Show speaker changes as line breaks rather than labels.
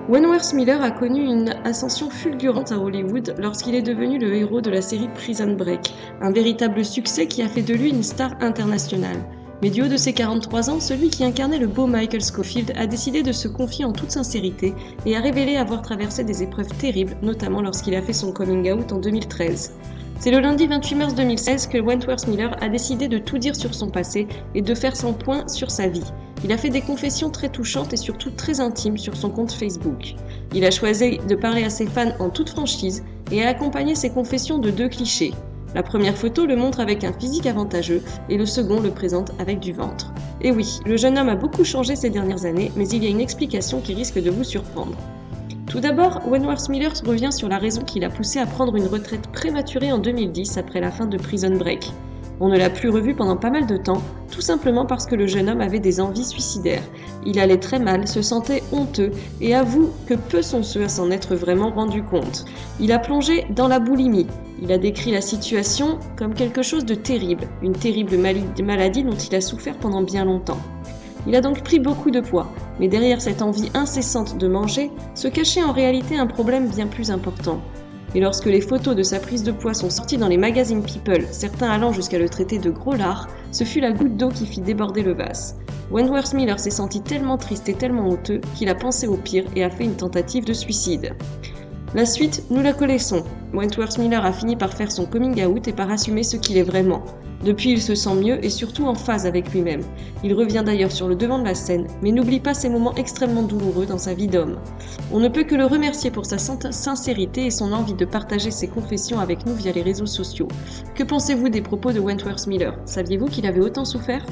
Wentworth Miller a connu une ascension fulgurante à Hollywood lorsqu'il est devenu le héros de la série Prison Break, un véritable succès qui a fait de lui une star internationale. Mais du haut de ses 43 ans, celui qui incarnait le beau Michael Scofield a décidé de se confier en toute sincérité et a révélé avoir traversé des épreuves terribles, notamment lorsqu'il a fait son coming out en 2013. C'est le lundi 28 mars 2016 que Wentworth Miller a décidé de tout dire sur son passé et de faire son point sur sa vie. Il a fait des confessions très touchantes et surtout très intimes sur son compte Facebook. Il a choisi de parler à ses fans en toute franchise et a accompagné ses confessions de 2 clichés. La première photo le montre avec un physique avantageux et le second le présente avec du ventre. Et oui, le jeune homme a beaucoup changé ces dernières années, mais il y a une explication qui risque de vous surprendre. Tout d'abord, Wentworth Miller revient sur la raison qui l'a poussé à prendre une retraite prématurée en 2010 après la fin de Prison Break. On ne l'a plus revu pendant pas mal de temps, tout simplement parce que le jeune homme avait des envies suicidaires. Il allait très mal, se sentait honteux et avoue que peu sont ceux à s'en être vraiment rendu compte. Il a plongé dans la boulimie. Il a décrit la situation comme quelque chose de terrible, une terrible maladie dont il a souffert pendant bien longtemps. Il a donc pris beaucoup de poids, mais derrière cette envie incessante de manger se cachait en réalité un problème bien plus important. Et lorsque les photos de sa prise de poids sont sorties dans les magazines People, certains allant jusqu'à le traiter de gros lard, ce fut la goutte d'eau qui fit déborder le vase. Wentworth Miller s'est senti tellement triste et tellement honteux qu'il a pensé au pire et a fait une tentative de suicide. La suite, nous la connaissons. Wentworth Miller a fini par faire son coming out et par assumer ce qu'il est vraiment. Depuis, il se sent mieux et surtout en phase avec lui-même. Il revient d'ailleurs sur le devant de la scène, mais n'oublie pas ces moments extrêmement douloureux dans sa vie d'homme. On ne peut que le remercier pour sa sincérité et son envie de partager ses confessions avec nous via les réseaux sociaux. Que pensez-vous des propos de Wentworth Miller ? Saviez-vous qu'il avait autant souffert ?